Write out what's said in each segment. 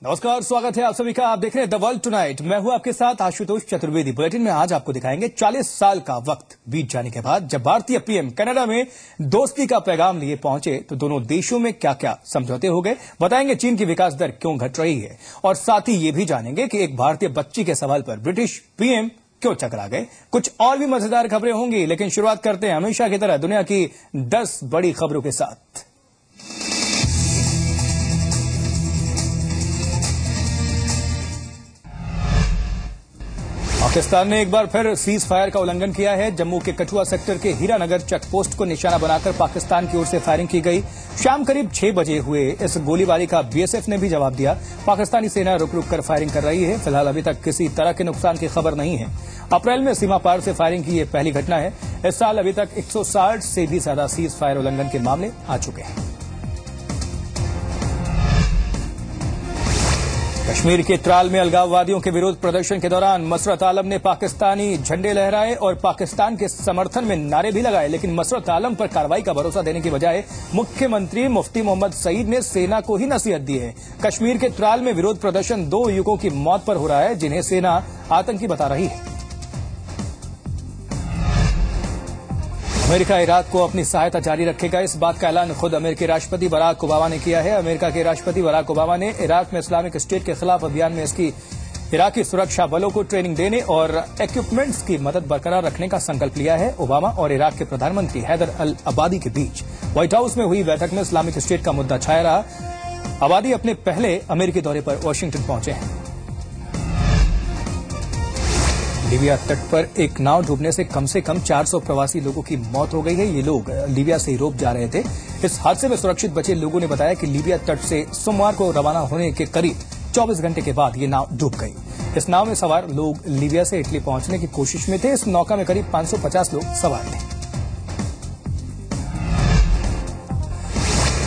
नमस्कार, स्वागत है आप सभी का। आप देख रहे हैं द वर्ल्ड टुनाइट। मैं हूं आपके साथ आशुतोष चतुर्वेदी। बुलेटिन में आज आपको दिखाएंगे 40 साल का वक्त बीत जाने के बाद जब भारतीय पीएम कनाडा में दोस्ती का पैगाम लिए पहुंचे तो दोनों देशों में क्या क्या समझौते हो गए। बताएंगे चीन की विकास दर क्यों घट रही है और साथ ही ये भी जानेंगे कि एक भारतीय बच्ची के सवाल पर ब्रिटिश पीएम क्यों चकरा गए। कुछ और भी मजेदार खबरें होंगी, लेकिन शुरुआत करते हैं हमेशा की तरह दुनिया की 10 बड़ी खबरों के साथ। पाकिस्तान ने एक बार फिर सीज फायर का उल्लंघन किया है। जम्मू के कठुआ सेक्टर के हीरानगर चेक पोस्ट को निशाना बनाकर पाकिस्तान की ओर से फायरिंग की गई। शाम करीब 6 बजे हुए इस गोलीबारी का बीएसएफ ने भी जवाब दिया। पाकिस्तानी सेना रुक रुक कर फायरिंग कर रही है। फिलहाल अभी तक किसी तरह के नुकसान की खबर नहीं है। अप्रैल में सीमा पार से फायरिंग की यह पहली घटना है। इस साल अभी तक 160 से भी ज्यादा सीज फायर उल्लंघन के मामले आ चुके हैं। कश्मीर के त्राल में अलगाववादियों के विरोध प्रदर्शन के दौरान मसरत आलम ने पाकिस्तानी झंडे लहराए और पाकिस्तान के समर्थन में नारे भी लगाए, लेकिन मसरत आलम पर कार्रवाई का भरोसा देने की बजाय मुख्यमंत्री मुफ्ती मोहम्मद सईद ने सेना को ही नसीहत दी है। कश्मीर के त्राल में विरोध प्रदर्शन 2 युवकों की मौत पर हो रहा है, जिन्हें सेना आतंकी बता रही है। अमेरिका इराक को अपनी सहायता जारी रखेगा, इस बात का ऐलान खुद अमेरिकी राष्ट्रपति बराक ओबामा ने किया है। अमेरिका के राष्ट्रपति बराक ओबामा ने इराक में इस्लामिक स्टेट के खिलाफ अभियान में इसकी इराकी सुरक्षा बलों को ट्रेनिंग देने और इक्विपमेंट्स की मदद बरकरार रखने का संकल्प लिया है। ओबामा और इराक के प्रधानमंत्री हैदर अल अबादी के बीच व्हाइट हाउस में हुई बैठक में इस्लामिक स्टेट का मुद्दा छाया रहा। अबादी अपने पहले अमेरिकी दौरे पर वाशिंगटन पहुंचे हैं। लीबिया तट पर एक नाव डूबने से कम 400 प्रवासी लोगों की मौत हो गई है। ये लोग लीबिया से यूरोप जा रहे थे। इस हादसे में सुरक्षित बचे लोगों ने बताया कि लीबिया तट से सोमवार को रवाना होने के करीब 24 घंटे के बाद ये नाव डूब गई। इस नाव में सवार लोग लीबिया से इटली पहुंचने की कोशिश में थे। इस नौका में करीब 550 लोग सवार थे।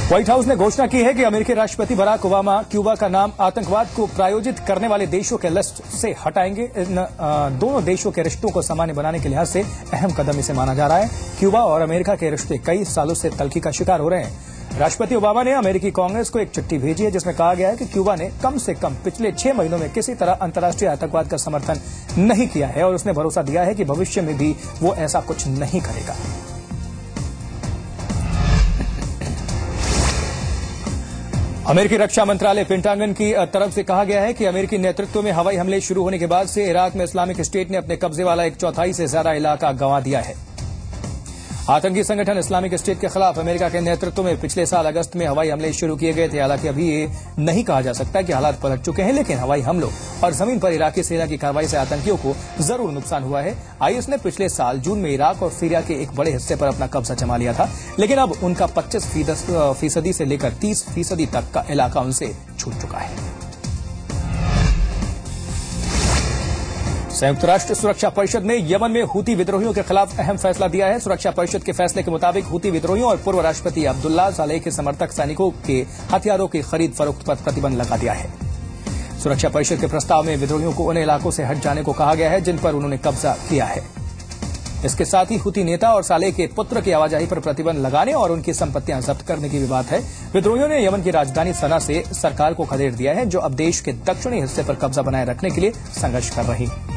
व्हाइट हाउस ने घोषणा की है कि अमेरिकी राष्ट्रपति बराक ओबामा क्यूबा का नाम आतंकवाद को प्रायोजित करने वाले देशों के लिस्ट से हटाएंगे। इन दोनों देशों के रिश्तों को सामान्य बनाने के लिहाज से अहम कदम इसे माना जा रहा है। क्यूबा और अमेरिका के रिश्ते कई सालों से तल्खी का शिकार हो रहे हैं। राष्ट्रपति ओबामा ने अमेरिकी कांग्रेस को एक चिट्ठी भेजी है, जिसमें कहा गया है कि क्यूबा ने कम से कम पिछले 6 महीनों में किसी तरह अंतर्राष्ट्रीय आतंकवाद का समर्थन नहीं किया है और उसने भरोसा दिया है कि भविष्य में भी वो ऐसा कुछ नहीं करेगा। अमेरिकी रक्षा मंत्रालय पेंटागन की तरफ से कहा गया है कि अमेरिकी नेतृत्व में हवाई हमले शुरू होने के बाद से इराक में इस्लामिक स्टेट ने अपने कब्जे वाला 1/4 से ज्यादा इलाका गंवा दिया है। आतंकी संगठन इस्लामिक स्टेट के खिलाफ अमेरिका के नेतृत्व में पिछले साल अगस्त में हवाई हमले शुरू किए गए थे। हालांकि अभी ये नहीं कहा जा सकता कि हालात पलट चुके हैं, लेकिन हवाई हमलों और जमीन पर इराकी सेना की कार्रवाई से आतंकियों को जरूर नुकसान हुआ है। आईएस ने पिछले साल जून में इराक और सीरिया के एक बड़े हिस्से पर अपना कब्जा जमा लिया था, लेकिन अब उनका 25% से लेकर 30% तक का इलाका उनसे छूट चुका है। संयुक्त राष्ट्र सुरक्षा परिषद ने यमन में हूती विद्रोहियों के खिलाफ अहम फैसला दिया है। सुरक्षा परिषद के फैसले के मुताबिक हूती विद्रोहियों और पूर्व राष्ट्रपति अब्दुल्ला सालेह के समर्थक सैनिकों के हथियारों की खरीद फरोख्त पर प्रतिबंध लगा दिया है। सुरक्षा परिषद के प्रस्ताव में विद्रोहियों को उन इलाकों से हट जाने को कहा गया है जिन पर उन्होंने कब्जा किया है। इसके साथ ही हूती नेता और सालेह के पुत्र की आवाजाही पर प्रतिबंध लगाने और उनकी संपत्तियां जब्त करने की भी बात है। विद्रोहियों ने यमन की राजधानी सना से सरकार को खदेड़ दिया है, जो अब देश के दक्षिणी हिस्से पर कब्जा बनाए रखने के लिए संघर्ष कर रही है।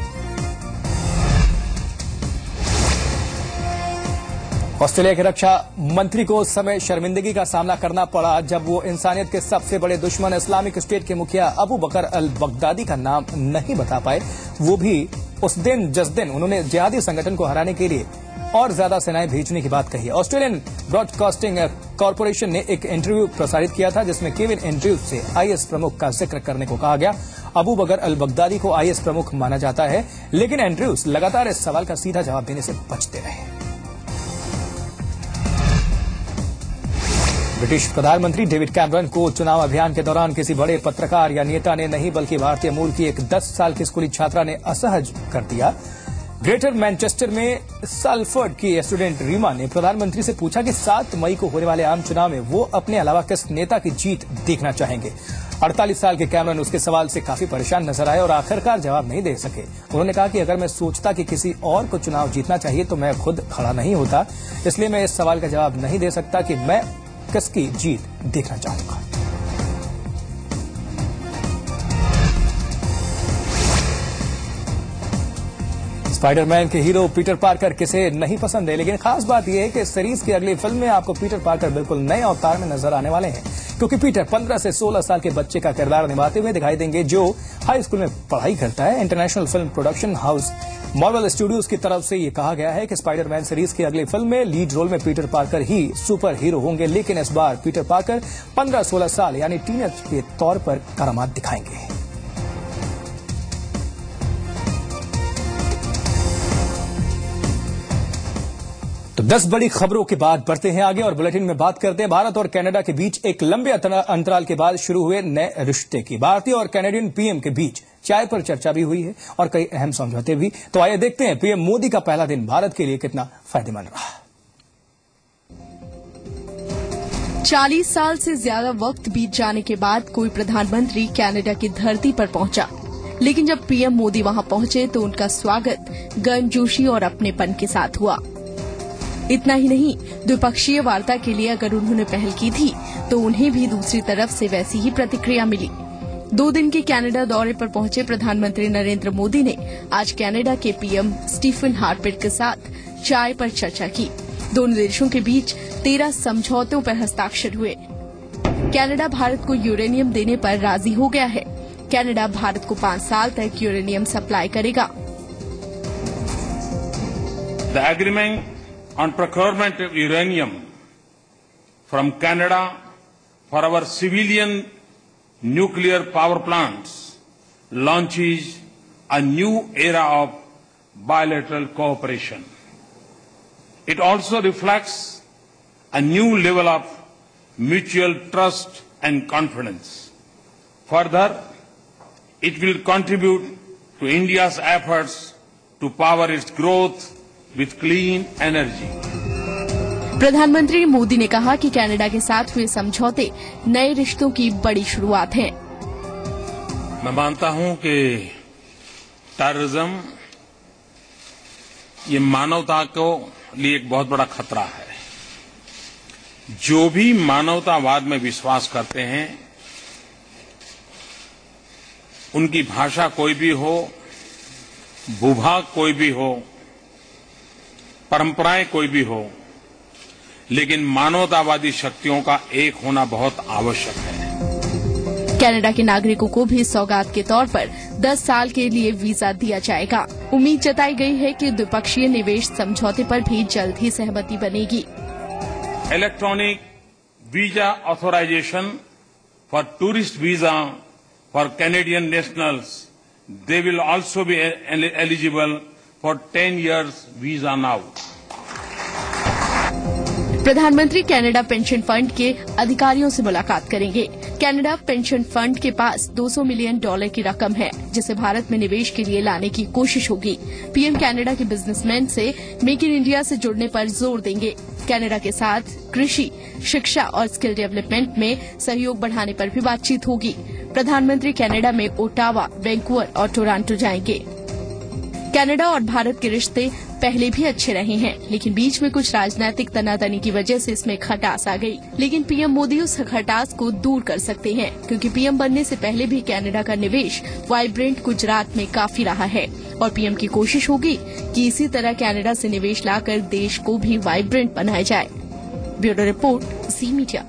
ऑस्ट्रेलिया के रक्षा मंत्री को उस समय शर्मिंदगी का सामना करना पड़ा जब वो इंसानियत के सबसे बड़े दुश्मन इस्लामिक स्टेट के मुखिया अबू बकर अल बगदादी का नाम नहीं बता पाए। वो भी उस दिन जिस दिन उन्होंने जिहादी संगठन को हराने के लिए और ज्यादा सेनाएं भेजने की बात कही है। ऑस्ट्रेलियन ब्रॉडकास्टिंग कॉरपोरेशन ने एक इंटरव्यू प्रसारित किया था, जिसमें केविन एंड्रयूज से आईएस प्रमुख का जिक्र करने को कहा गया। अबू बकर अल बगदादी को आईएस प्रमुख माना जाता है, लेकिन एंड्रयूज लगातार इस सवाल का सीधा जवाब देने से बचते रहे। ब्रिटिश प्रधानमंत्री डेविड कैमरन को चुनाव अभियान के दौरान किसी बड़े पत्रकार या नेता ने नहीं, बल्कि भारतीय मूल की एक 10 साल की स्कूली छात्रा ने असहज कर दिया। ग्रेटर मैनचेस्टर में साल्फर्ड की स्टूडेंट रीमा ने प्रधानमंत्री से पूछा कि 7 मई को होने वाले आम चुनाव में वो अपने अलावा किस नेता की जीत देखना चाहेंगे। 48 साल के कैमरन उसके सवाल से काफी परेशान नजर आए और आखिरकार जवाब नहीं दे सके। उन्होंने कहा कि अगर मैं सोचता कि किसी और को चुनाव जीतना चाहिए तो मैं खुद खड़ा नहीं होता, इसलिए मैं इस सवाल का जवाब नहीं दे सकता कि मैं किसकी जीत देखना चाहूंगा। स्पाइडरमैन के हीरो पीटर पार्कर किसे नहीं पसंद है, लेकिन खास बात यह है कि इस सीरीज की अगली फिल्म में आपको पीटर पार्कर बिल्कुल नए अवतार में नजर आने वाले हैं, क्योंकि पीटर 15 से 16 साल के बच्चे का किरदार निभाते हुए दिखाई देंगे जो हाई स्कूल में पढ़ाई करता है। International film production house Marvel studios की तरफ से यह कहा गया है कि स्पाइडरमैन सीरीज की अगली फिल्म में लीड रोल में पीटर पार्कर ही सुपर हीरो होंगे, लेकिन इस बार पीटर पार्कर 15-16 साल यानी टीनेज के तौर पर करामात दिखाएंगे। तो 10 बड़ी खबरों के बाद बढ़ते हैं आगे और बुलेटिन में बात करते हैं भारत और कनाडा के बीच एक लंबे अंतराल के बाद शुरू हुए नए रिश्ते की। भारतीय और कनाडियन पीएम के बीच चाय पर चर्चा भी हुई है और कई अहम समझौते भी। तो आइए देखते हैं पीएम मोदी का पहला दिन भारत के लिए कितना फायदेमंद रहा। 40 साल से ज्यादा वक्त बीत जाने के बाद कोई प्रधानमंत्री कनाडा की धरती पर पहुंचा, लेकिन जब पीएम मोदी वहां पहुंचे तो उनका स्वागत गर्मजोशी और अपनेपन के साथ हुआ। इतना ही नहीं, द्विपक्षीय वार्ता के लिए अगर उन्होंने पहल की थी तो उन्हें भी दूसरी तरफ से वैसी ही प्रतिक्रिया मिली। 2 दिन के कनाडा दौरे पर पहुंचे प्रधानमंत्री नरेंद्र मोदी ने आज कनाडा के पीएम स्टीफन हार्पर के साथ चाय पर चर्चा की। दोनों देशों के बीच 13 समझौतों पर हस्ताक्षर हुए। कनाडा भारत को यूरेनियम देने पर राजी हो गया है। कनाडा भारत को 5 साल तक यूरेनियम सप्लाई करेगा। The agreement on procurement of uranium from Canada for our civilian nuclear power plants launches a new era of bilateral cooperation. It also reflects a new level of mutual trust and confidence. Further, it will contribute to India's efforts to power its growth with clean energy. प्रधानमंत्री मोदी ने कहा कि Canada के साथ हुए समझौते नए रिश्तों की बड़ी शुरुआत है। मैं मानता हूं कि टेररिज्म ये मानवता को लिए एक बहुत बड़ा खतरा है। जो भी मानवतावाद में विश्वास करते हैं, उनकी भाषा कोई भी हो, भूभाग कोई भी हो, परंपराएं कोई भी हो, लेकिन मानवतावादी शक्तियों का एक होना बहुत आवश्यक है। कनाडा के नागरिकों को भी सौगात के तौर पर 10 साल के लिए वीजा दिया जाएगा। उम्मीद जताई गई है कि द्विपक्षीय निवेश समझौते पर भी जल्द ही सहमति बनेगी। Electronic visa authorization for tourist visa for Canadian nationals, they will also be eligible for 10 years visa now. प्रधानमंत्री कनाडा पेंशन फंड के अधिकारियों से मुलाकात करेंगे। कनाडा पेंशन फंड के पास $200 मिलियन की रकम है, जिसे भारत में निवेश के लिए लाने की कोशिश होगी। पीएम कनाडा के बिजनेसमैन से मेक इन इंडिया से जुड़ने पर जोर देंगे। कनाडा के साथ कृषि, शिक्षा और स्किल डेवलपमेंट में सहयोग बढ़ाने पर भी बातचीत होगी। प्रधानमंत्री कनाडा में ओटावा, वैंकूवर और टोरंटो जाएंगे। कनाडा और भारत के रिश्ते पहले भी अच्छे रहे हैं, लेकिन बीच में कुछ राजनीतिक तनातनी की वजह से इसमें खटास आ गई। लेकिन पीएम मोदी उस खटास को दूर कर सकते हैं, क्योंकि पीएम बनने से पहले भी कनाडा का निवेश वाइब्रेंट गुजरात में काफी रहा है और पीएम की कोशिश होगी कि इसी तरह कनाडा से निवेश लाकर देश को भी वाइब्रेंट बनाया जाए। ब्यूरो रिपोर्ट, ज़ी मीडिया।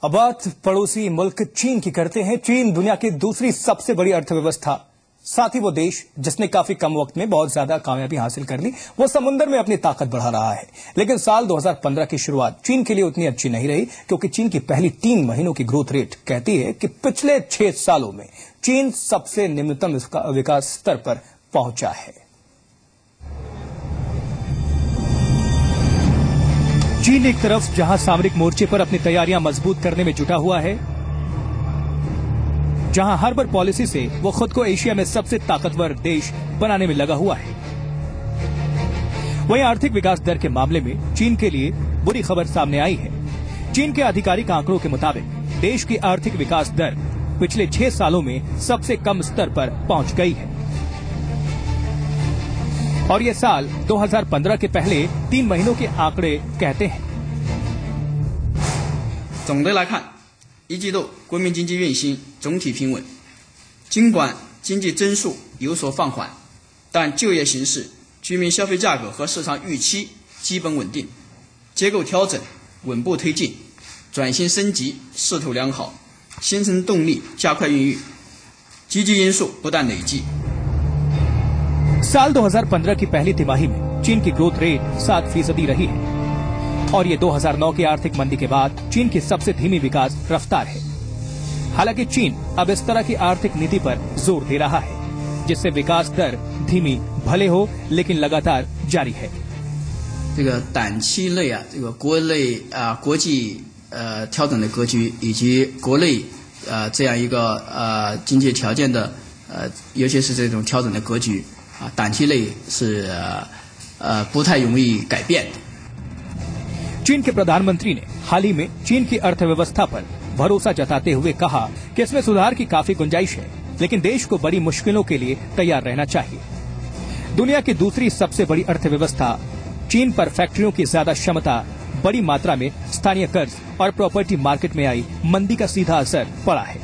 अब बात पड़ोसी मुल्क चीन की करते हैं। चीन दुनिया की दूसरी सबसे बड़ी अर्थव्यवस्था, साथ ही वो देश जिसने काफी कम वक्त में बहुत ज्यादा कामयाबी हासिल कर ली, वो समुद्र में अपनी ताकत बढ़ा रहा है। लेकिन साल 2015 की शुरुआत चीन के लिए उतनी अच्छी नहीं रही, क्योंकि चीन की पहली 3 महीनों की ग्रोथ रेट कहती है कि पिछले 6 सालों में चीन सबसे निम्नतम विकास स्तर पर पहुंचा है। चीन एक तरफ जहां सामरिक मोर्चे पर अपनी तैयारियां मजबूत करने में जुटा हुआ है, जहां हार्बर पॉलिसी से वो खुद को एशिया में सबसे ताकतवर देश बनाने में लगा हुआ है, वहीं आर्थिक विकास दर के मामले में चीन के लिए बुरी खबर सामने आई है। चीन के आधिकारिक आंकड़ों के मुताबिक देश की आर्थिक विकास दर पिछले 6 सालों में सबसे कम स्तर पर पहुंच गई है और ये साल 2015 के पहले 3 महीनों के आंकड़े कहते हैं। 总的来看，一季度国民经济运行总体平稳，尽管经济增速有所放缓，但就业形势、居民消费价格和市场预期基本稳定，结构调整稳步推进，转型升级势头良好，新生动力加快孕育，积极因素不断累积。साल 2015 की पहली तिमाही में चीन की ग्रोथ रेट 7% रही है और ये 2009 की आर्थिक मंदी के बाद चीन की सबसे धीमी विकास रफ्तार है। हालांकि चीन अब इस तरह की आर्थिक नीति पर जोर दे रहा है, जिससे विकास दर धीमी भले हो लेकिन लगातार जारी है। 这个短期内这个国际调整的格局以及国内这样一个经济条件的尤其是这种调整的格局短期内是不太容易改变的。 चीन के प्रधानमंत्री ने हाल ही में चीन की अर्थव्यवस्था पर भरोसा जताते हुए कहा कि इसमें सुधार की काफी गुंजाइश है, लेकिन देश को बड़ी मुश्किलों के लिए तैयार रहना चाहिए। दुनिया की दूसरी सबसे बड़ी अर्थव्यवस्था चीन पर फैक्ट्रियों की ज्यादा क्षमता, बड़ी मात्रा में स्थानीय कर्ज और प्रॉपर्टी मार्केट में आई मंदी का सीधा असर पड़ा है।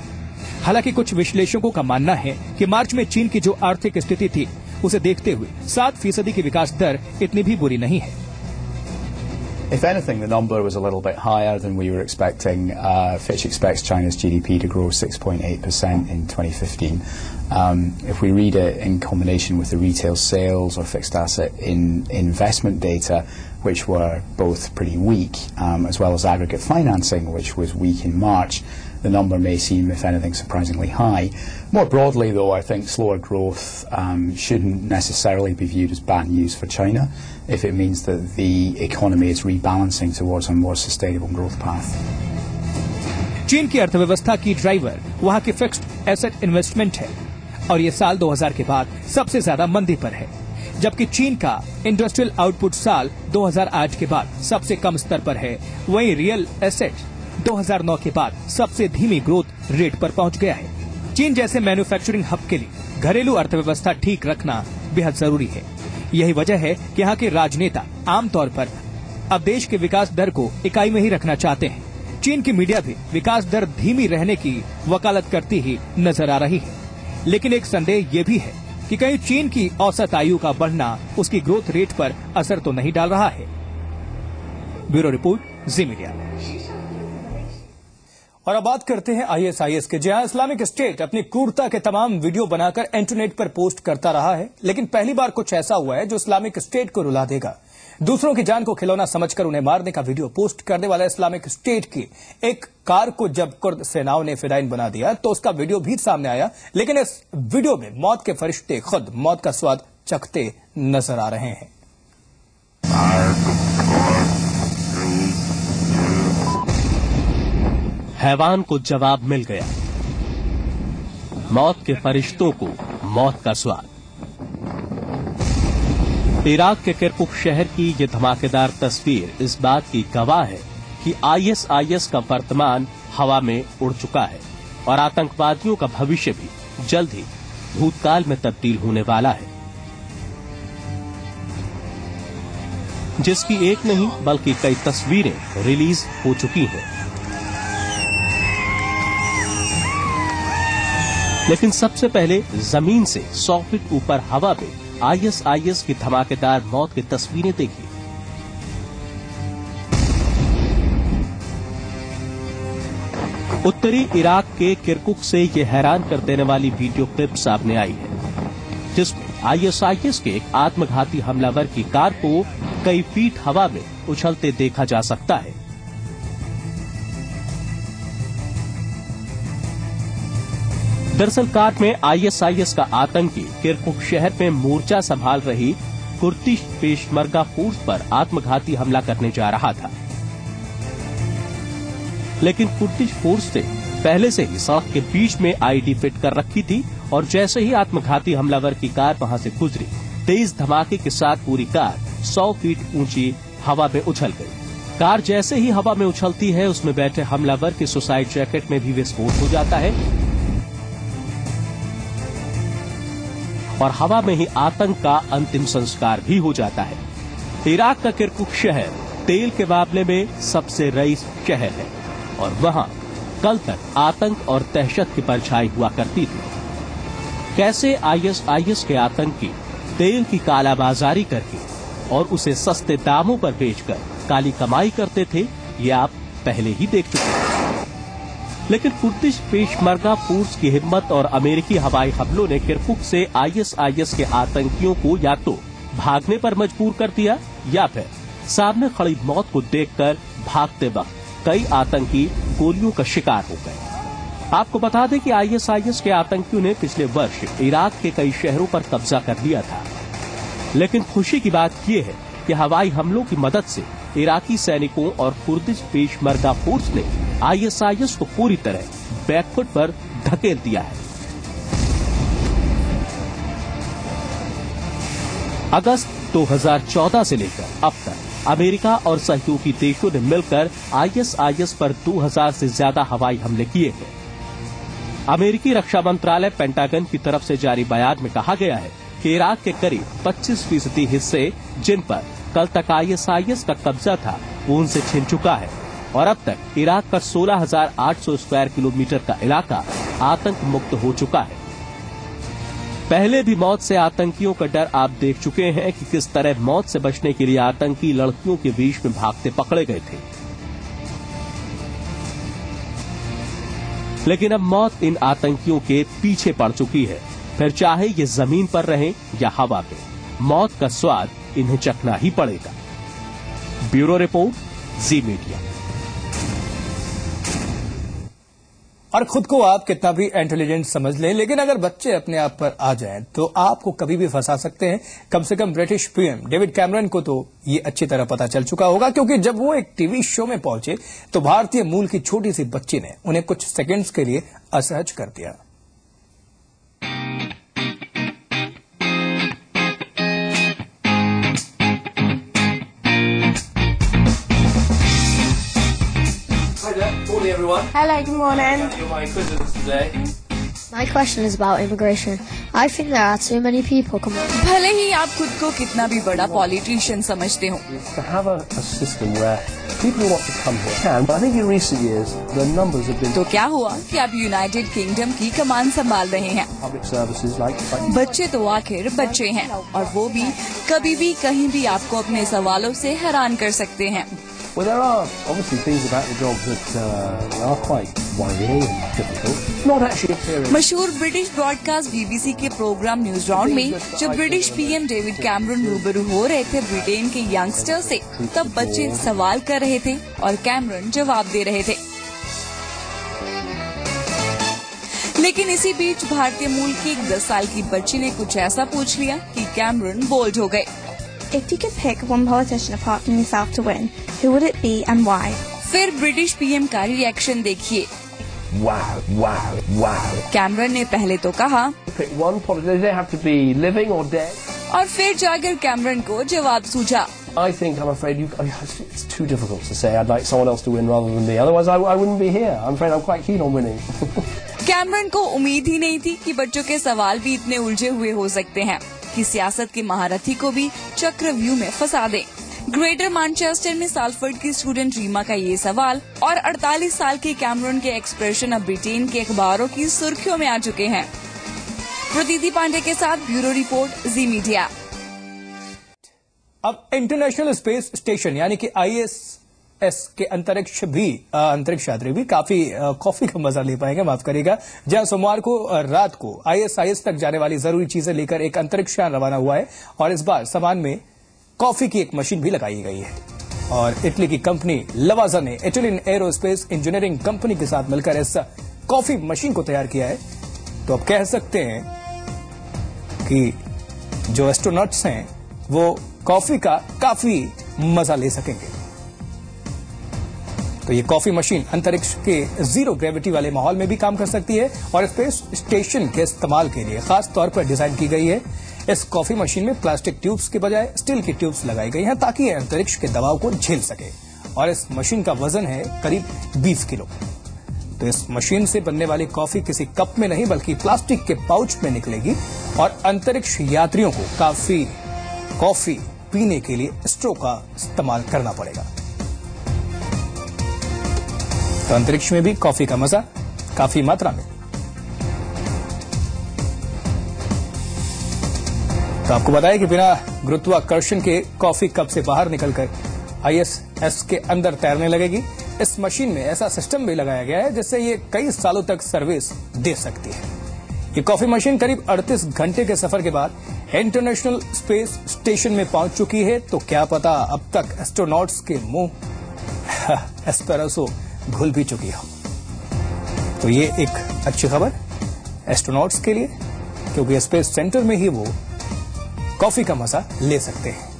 हालांकि कुछ विश्लेषकों का मानना है कि मार्च में चीन की जो आर्थिक स्थिति थी उसे देखते हुए 7% की विकास दर इतनी भी बुरी नहीं है। If anything, the number was a little bit higher than we were expecting. Fitch expects China's GDP to grow 6.8% in 2015. If we read it in combination with the retail sales or fixed asset investment data, which were both pretty weak, as well as aggregate financing, which was weak in March, the number may seem, if anything, surprisingly high. More broadly, though, I think slower growth shouldn't necessarily be viewed as bad news for China if it means that the economy is rebalancing towards a more sustainable growth path. चीन की अर्थव्यवस्था की driver वहां की fixed asset investment है और ये साल 2000 के बाद सबसे ज्यादा मंदी पर है, जबकि चीन का इंडस्ट्रियल आउटपुट साल 2008 के बाद सबसे कम स्तर पर है। वहीं रियल एसेट 2009 के बाद सबसे धीमी ग्रोथ रेट पर पहुंच गया है। चीन जैसे मैन्युफैक्चरिंग हब के लिए घरेलू अर्थव्यवस्था ठीक रखना बेहद जरूरी है। यही वजह है कि यहाँ के राजनेता आमतौर पर अब देश के विकास दर को इकाई में ही रखना चाहते हैं। चीन की मीडिया भी विकास दर धीमी रहने की वकालत करती ही नजर आ रही है, लेकिन एक संदेह ये भी है कि कहीं चीन की औसत आयु का बढ़ना उसकी ग्रोथ रेट पर असर तो नहीं डाल रहा है। ब्यूरो रिपोर्ट, जी मीडिया। और अब बात करते हैं ISIS के, जहां इस्लामिक स्टेट अपनी क्रूरता के तमाम वीडियो बनाकर इंटरनेट पर पोस्ट करता रहा है, लेकिन पहली बार कुछ ऐसा हुआ है जो इस्लामिक स्टेट को रुला देगा। दूसरों की जान को खिलौना समझकर उन्हें मारने का वीडियो पोस्ट करने वाला इस्लामिक स्टेट की एक कार को जब कुर्द सेनाओं ने फिदाइन बना दिया तो उसका वीडियो भी सामने आया, लेकिन इस वीडियो में मौत के फरिश्ते खुद मौत का स्वाद चखते नजर आ रहे हैं। हैवान को जवाब मिल गया, मौत के फरिश्तों को मौत का स्वाद। इराक के किरकुक शहर की ये धमाकेदार तस्वीर इस बात की गवाह है कि ISIS का वर्तमान हवा में उड़ चुका है और आतंकवादियों का भविष्य भी जल्द ही भूतकाल में तब्दील होने वाला है, जिसकी एक नहीं बल्कि कई तस्वीरें रिलीज हो चुकी हैं। लेकिन सबसे पहले जमीन से 100 फीट ऊपर हवा में ISIS की धमाकेदार मौत की तस्वीरें देखिए। उत्तरी इराक के किरकुक से ये हैरान कर देने वाली वीडियो क्लिप सामने आई है, जिसमें ISIS के एक आत्मघाती हमलावर की कार को कई फीट हवा में उछलते देखा जा सकता है। दरअसल कार में ISIS का आतंकी किरकुक शहर में मोर्चा संभाल रही कुर्दिश पेशमर्गा फोर्स पर आत्मघाती हमला करने जा रहा था, लेकिन कुर्दिश फोर्स ने पहले से ही सड़क के बीच में आईडी फिट कर रखी थी और जैसे ही आत्मघाती हमलावर की कार वहां से गुजरी, तेज धमाके के साथ पूरी कार 100 फीट ऊंची हवा में उछल गई। कार जैसे ही हवा में उछलती है, उसमें बैठे हमलावर के सुसाइड जैकेट में भी विस्फोट हो जाता है और हवा में ही आतंक का अंतिम संस्कार भी हो जाता है। इराक का किरकुक शहर तेल के मामले में सबसे रईस शहर है और वहां कल तक आतंक और दहशत की परछाई हुआ करती थी। कैसे ISIS के आतंकी तेल की कालाबाजारी करके और उसे सस्ते दामों पर बेचकर काली कमाई करते थे, ये आप पहले ही देख चुके हैं। लेकिन कुर्दिश पेशमर्गा फोर्स की हिम्मत और अमेरिकी हवाई हमलों ने किरकुक से ISIS के आतंकियों को या तो भागने पर मजबूर कर दिया या फिर सामने खड़ी मौत को देखकर भागते वक्त कई आतंकी गोलियों का शिकार हो गए। आपको बता दें कि ISIS के आतंकियों ने पिछले वर्ष इराक के कई शहरों पर कब्जा कर लिया था। लेकिन खुशी की बात यह है कि हवाई हमलों की मदद से इराकी सैनिकों और कुर्दिश पेशमर्गा फोर्स ने ISIS को पूरी तरह बैकफुट पर धकेल दिया है। अगस्त 2014 से लेकर अब तक अमेरिका और सहयोगी देशों ने मिलकर ISIS पर 2000 से ज्यादा हवाई हमले किए हैं। अमेरिकी रक्षा मंत्रालय पेंटागन की तरफ से जारी बयान में कहा गया है कि इराक के करीब 25% हिस्से जिन पर कल तक ISIS का कब्जा था वो उनसे छिन चुका है और अब तक इराक का 16,800 स्क्वायर किलोमीटर का इलाका आतंक मुक्त हो चुका है। पहले भी मौत से आतंकियों का डर आप देख चुके हैं कि किस तरह मौत से बचने के लिए आतंकी लड़कियों के बीच में भागते पकड़े गए थे। लेकिन अब मौत इन आतंकियों के पीछे पड़ चुकी है। फिर चाहे ये जमीन पर रहें या हवा पे, मौत का स्वाद इन्हें चखना ही पड़ेगा। ब्यूरो रिपोर्ट, जी मीडिया। और खुद को आप कितना भी इंटेलिजेंट समझ लें, लेकिन अगर बच्चे अपने आप पर आ जाएं तो आपको कभी भी फंसा सकते हैं। कम से कम ब्रिटिश पीएम डेविड कैमरन को तो ये अच्छी तरह पता चल चुका होगा, क्योंकि जब वो एक टीवी शो में पहुंचे तो भारतीय मूल की छोटी सी बच्ची ने उन्हें कुछ सेकंड्स के लिए असहज कर दिया। Morning, everyone. Hello, good morning. You're my quizzes today. My question is about immigration. I think there are too many people coming. भले ही आप खुद को कितना भी बड़ा पॉलिटिशियन समझते हो, To have a system where people who want to come here can, but I think in recent years the numbers have been तो क्या हुआ कि आप यूनाइटेड किंगडम की कमान संभाल रहे हैं। public services like बच्चे तो आखिर बच्चे हैं और वो भी कभी भी कहीं भी आपको अपने सवालों से हैरान कर सकते हैं। Well, there are obviously things about the job that are quite worrying and difficult. Not actually appearing. मशहूर ब्रिटिश ब्रॉडकास्ट BBC के प्रोग्राम न्यूज राउंड में जब ब्रिटिश पीएम डेविड कैमरन रूबरू हो रहे थे ब्रिटेन के यंगस्टर से, तब बच्चे सवाल कर रहे थे और कैमरन जवाब दे रहे थे। लेकिन इसी बीच भारतीय मूल की एक 10 साल की बच्ची ने कुछ ऐसा पूछ लिया कि कैमरन बोल्ड हो गए। If you could pick one politician apart from yourself to win, who would it be and why? फिर ब्रिटिश पीएम का रिएक्शन देखिए। Wow, wow, wow. कैमरन ने पहले तो कहा Pick one politician. They have to be living or dead. और फिर जाकर कैमरन को जवाब सूझा। I think I'm afraid it's too difficult to say. I'd like someone else to win rather than me. Otherwise, I wouldn't be here. I'm afraid I'm quite keen on winning. Cameron को उम्मीद ही नहीं थी कि बच्चों के सवाल भी इतने उलझे हुए हो सकते हैं कि सियासत के महारथी को भी चक्रव्यूह में फंसा दे। ग्रेटर मैनचेस्टर में साल्फर्ड की स्टूडेंट रीमा का ये सवाल और 48 साल के कैमरन के एक्सप्रेशन अब ब्रिटेन के अखबारों की सुर्खियों में आ चुके हैं। प्रतीति पांडे के साथ ब्यूरो रिपोर्ट, जी मीडिया। अब इंटरनेशनल स्पेस स्टेशन यानी कि ISS के अंतरिक्ष यात्री भी काफी कॉफी का मजा ले पाएंगे, माफ करिएगा, जहां सोमवार को रात को ISIS तक जाने वाली जरूरी चीजें लेकर एक अंतरिक्ष यान रवाना हुआ है और इस बार सामान में कॉफी की एक मशीन भी लगाई गई है। और इटली की कंपनी लवाजा ने इटालियन एरोस्पेस इंजीनियरिंग कंपनी के साथ मिलकर इस कॉफी मशीन को तैयार किया है। तो अब कह सकते हैं कि जो एस्ट्रोनॉट्स हैं वो कॉफी का काफी मजा ले सकेंगे। तो ये कॉफी मशीन अंतरिक्ष के जीरो ग्रेविटी वाले माहौल में भी काम कर सकती है और स्पेस स्टेशन के इस्तेमाल के लिए खास तौर पर डिजाइन की गई है। इस कॉफी मशीन में प्लास्टिक ट्यूब्स के बजाय स्टील की ट्यूब्स लगाई गई हैं ताकि यह अंतरिक्ष के दबाव को झेल सके और इस मशीन का वजन है करीब 20 किलो। तो इस मशीन से बनने वाली कॉफी किसी कप में नहीं बल्कि प्लास्टिक के पाउच में निकलेगी और अंतरिक्ष यात्रियों को कॉफी पीने के लिए स्ट्रो का इस्तेमाल करना पड़ेगा। तो अंतरिक्ष में भी कॉफी का मजा काफी मात्रा में। तो आपको बताया कि बिना गुरुत्वाकर्षण के कॉफी कप से बाहर निकलकर ISS के अंदर तैरने लगेगी। इस मशीन में ऐसा सिस्टम भी लगाया गया है जिससे ये कई सालों तक सर्विस दे सकती है। ये कॉफी मशीन करीब 38 घंटे के सफर के बाद इंटरनेशनल स्पेस स्टेशन में पहुंच चुकी है। तो क्या पता अब तक एस्ट्रोनॉट्स के मुंह एस्प्रेसो घुल भी चुकी हो। तो ये एक अच्छी खबर एस्ट्रोनॉट्स के लिए, क्योंकि स्पेस सेंटर में ही वो कॉफी का मजा ले सकते हैं।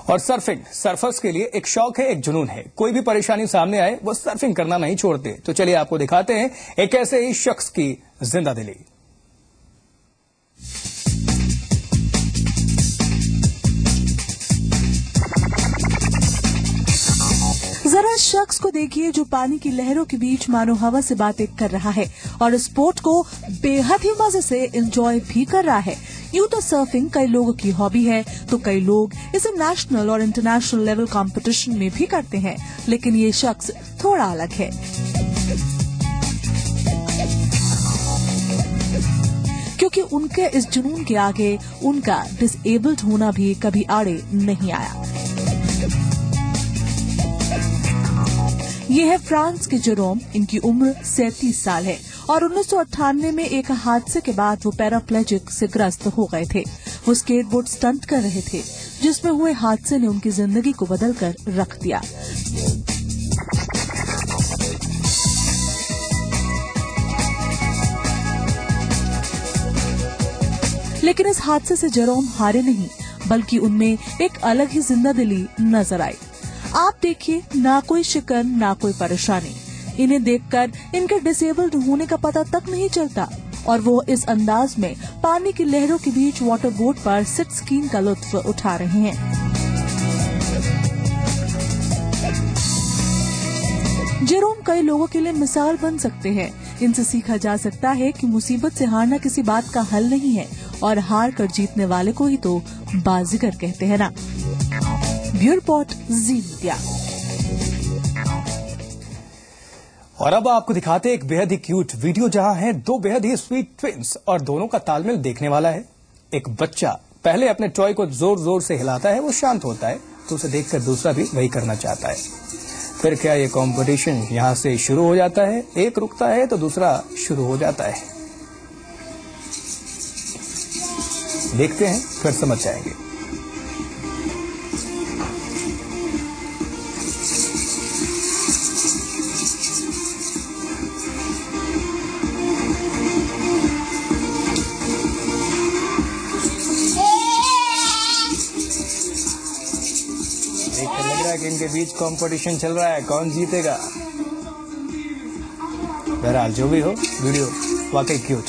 और सर्फिंग सर्फर्स के लिए एक शौक है, एक जुनून है। कोई भी परेशानी सामने आए वो सर्फिंग करना नहीं छोड़ते। तो चलिए आपको दिखाते हैं एक ऐसे ही शख्स की जिंदादिली। जरा शख्स को देखिए जो पानी की लहरों के बीच मानो हवा से बातें कर रहा है और स्पोर्ट को बेहद ही मजे से एंजॉय भी कर रहा है। यूं तो सर्फिंग कई लोगों की हॉबी है, तो कई लोग इसे नेशनल और इंटरनेशनल लेवल कंपटीशन में भी करते हैं, लेकिन ये शख्स थोड़ा अलग है। क्योंकि उनके इस जुनून के आगे उनका डिसेबल्ड होना भी कभी आड़े नहीं आया। ये है फ्रांस के जेरोम। इनकी उम्र 37 साल है और 1998 में एक हादसे के बाद वो पैराप्लेजिक से ग्रस्त हो गए थे। वो स्केटबोर्ड स्टंट कर रहे थे जिसमें हुए हादसे ने उनकी जिंदगी को बदलकर रख दिया। लेकिन इस हादसे से जेरोम हारे नहीं, बल्कि उनमें एक अलग ही जिंदादिली नजर आई। आप देखिए, ना कोई शिकन ना कोई परेशानी। इन्हें देखकर इनके डिसेबल्ड होने का पता तक नहीं चलता और वो इस अंदाज में पानी की लहरों के बीच वाटर बोट पर सिट स्कीइंग का लुत्फ उठा रहे हैं। जेरोम कई लोगों के लिए मिसाल बन सकते हैं। इनसे सीखा जा सकता है कि मुसीबत से हारना किसी बात का हल नहीं है और हार कर जीतने वाले को ही तो बाजीगर कहते हैं ना। ब्यूरो रिपोर्ट, जी मीडिया। और अब आपको दिखाते हैं एक बेहद ही क्यूट वीडियो जहां है दो बेहद ही स्वीट ट्विंस और दोनों का तालमेल देखने वाला है। एक बच्चा पहले अपने टॉय को जोर जोर से हिलाता है, वो शांत होता है, तो उसे देखकर दूसरा भी वही करना चाहता है। फिर क्या ये कंपटीशन यहां से शुरू हो जाता है। एक रुकता है तो दूसरा शुरू हो जाता है। देखते हैं, फिर समझ जाएंगे। देखकर लग रहा है कि इनके बीच कंपटीशन चल रहा है, कौन जीतेगा। बहरहाल जो भी हो, वीडियो वाकई क्यूट।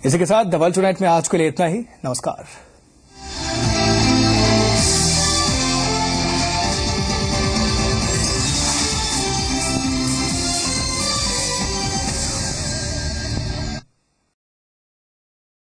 इसी के साथ द वर्ल्ड टुनाइट में आज के लिए इतना ही। नमस्कार।